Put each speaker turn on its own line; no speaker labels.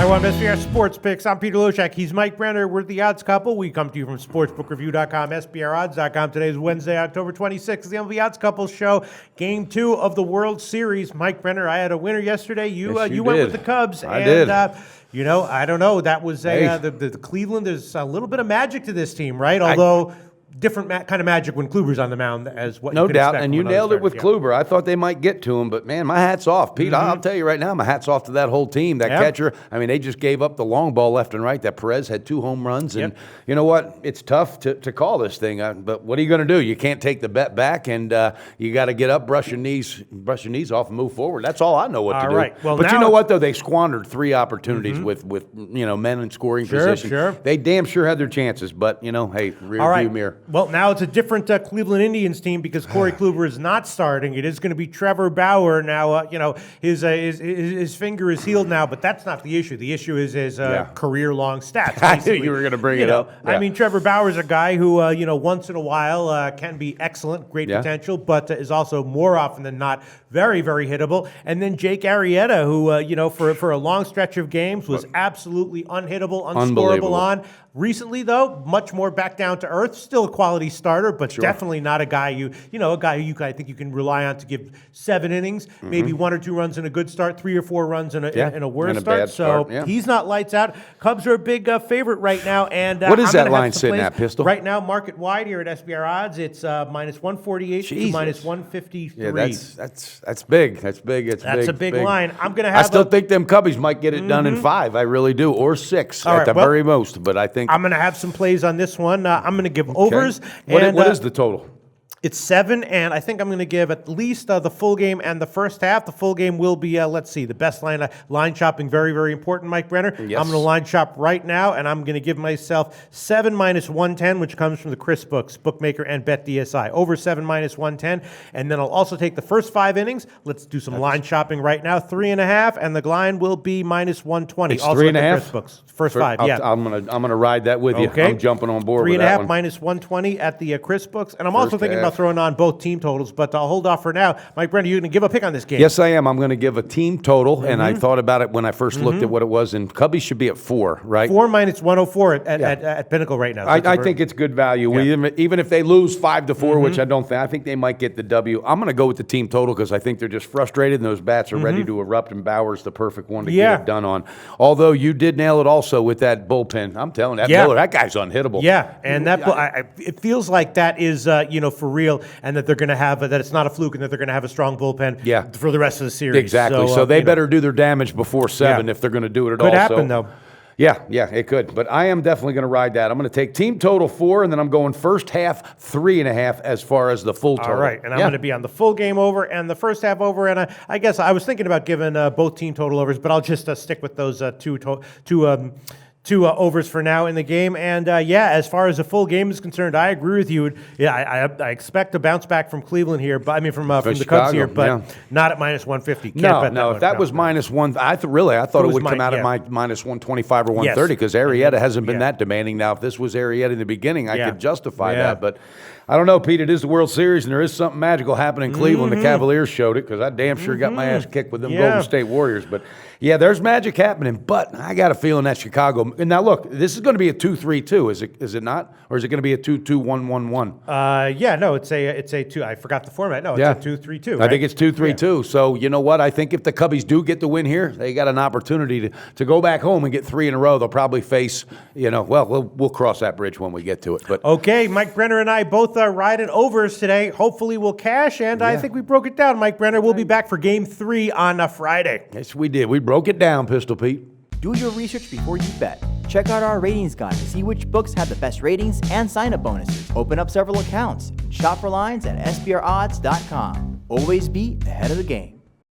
I want SBR Sports Picks. I'm Peter Loshak. He's Mike Brenner. We're the Odds Couple. We come to you from sportsbookreview.com, SBRodds.com. Today is Wednesday, October 26th, the MLB Odds Couple show. Game 2 of the World Series. Mike Brenner, I had a winner yesterday. You went with the Cubs.
I did.
I don't know. That was the Cleveland. There's a little bit of magic to this team, right? Although different kind of magic when Kluber's on the mound as what
no
you could
doubt,
expect
and you nailed it with Kluber. I thought they might get to him, but man, my hat's off, Pete. I'll tell you right now, my hat's off to that whole team. That catcher. I mean, they just gave up the long ball left and right. That Perez had 2 home runs, and you know what? It's tough to call this thing, but what are you going to do? You can't take the bet back, and you got to get up, brush your knees off, and move forward. That's all I know what to do.
Right. Well,
but you know what though? They squandered 3 opportunities with men in scoring position.
Sure.
They damn sure had their chances, but hey, rear view mirror.
Well, now it's a different Cleveland Indians team because Corey Kluber is not starting. It is going to be Trevor Bauer now. His finger is healed now, but that's not the issue. The issue is his career-long stats.
I knew you were going to bring it up.
I mean, Trevor Bauer is a guy who once in a while can be excellent, great potential, but is also more often than not very, very hittable. And then Jake Arrieta, who for a long stretch of games was absolutely unhittable, unscorable on. Recently, though, much more back down to earth. Still a quality starter, but definitely not a guy I think you can rely on to give 7 innings, maybe 1 or 2 runs in a good start, 3 or 4 runs in a worse start. So he's not lights out. Cubs are a big favorite right now. And
what is that line sitting at, Pistol?
Right now, market wide here at SBR Odds, it's minus 148 to minus 153.
Yeah, that's big. That's big.
That's a big line. I'm gonna have.
I still think them Cubbies might get it done in 5. I really do, or 6 at the very most. But I think
I'm going to have some plays on this one. I'm going to give overs.
What is the total?
It's 7, and I think I'm going to give at least the full game and the first half. The full game will be, the best line shopping, very, very important, Mike Brenner.
Yes.
I'm going to line shop right now, and I'm going to give myself 7 minus 110, which comes from the Chris Books, bookmaker and bet DSI. Over 7 minus 110, and then I'll also take the first 5 innings. Let's do some line shopping right now. 3.5, and the line will be minus 120.
It's
also
3.5?
Chris Books. First 5,
I'm gonna ride that with you.
Okay.
I'm jumping on board with that one.
3.5 minus 120 at the Chris Books, and I'm also thinking about throwing on both team totals, but I'll hold off for now. Mike Brenner, you're going to give a pick on this game?
Yes, I am. I'm going to give a team total, and I thought about it when I first looked at what it was, and Cubbies should be at 4, right?
4 minus 104 at Pinnacle right now.
I think it's good value. Even if they lose 5-4, which I don't think, I think they might get the W. I'm going to go with the team total because I think they're just frustrated, and those bats are ready to erupt, and Bauer's the perfect one to get it done on. Although you did nail it also with that bullpen. I'm telling you, Miller, that guy's unhittable.
Yeah, and it feels like that is for real, and that they're going to have that it's not a fluke, and that they're going to have a strong bullpen for the rest of the series.
Exactly. So they better do their damage before 7 if they're going to do it at all.
Could happen though.
Yeah, it could. But I am definitely going to ride that. I'm going to take team total 4, and then I'm going first half 3.5 as far as the full total.
All right, and I'm going to be on the full game over and the first half over. And I guess I was thinking about giving both team total overs, but I'll just stick with those two overs for now in the game. And as far as the full game is concerned, I agree with you. Yeah, I expect a bounce back from Cleveland here, but from the
Chicago,
Cubs here, but not at minus 150.
No. If that was minus 1, I thought it would come out at minus 125 or 130 because Arrieta hasn't been that demanding. Now, if this was Arrieta in the beginning, I could justify that, but I don't know, Pete. It is the World Series, and there is something magical happening in Cleveland. The Cavaliers showed it because I damn sure got my ass kicked with them Golden State Warriors. But, there's magic happening. But I got a feeling that Chicago – and now, look, this is going to be a 2-3-2, is it not? Or is it going to be a 2-2-1-1-1?
No, it's a 2. I forgot the format. No, it's a 2-3-2. Right?
I think it's 2-3-2. So, you know what? I think if the Cubbies do get the win here, they got an opportunity to go back home and get 3 in a row. They'll probably face, we'll cross that bridge when we get to it. But
okay, Mike Brenner and I both riding overs today. Hopefully we'll cash, and I think we broke it down. Mike Brenner, we'll be back for Game 3 on Friday.
Yes, we did. We broke it down, Pistol Pete.
Do your research before you bet. Check out our ratings guide to see which books have the best ratings and sign-up bonuses. Open up several accounts and shop for lines at SBRodds.com. Always be ahead of the game.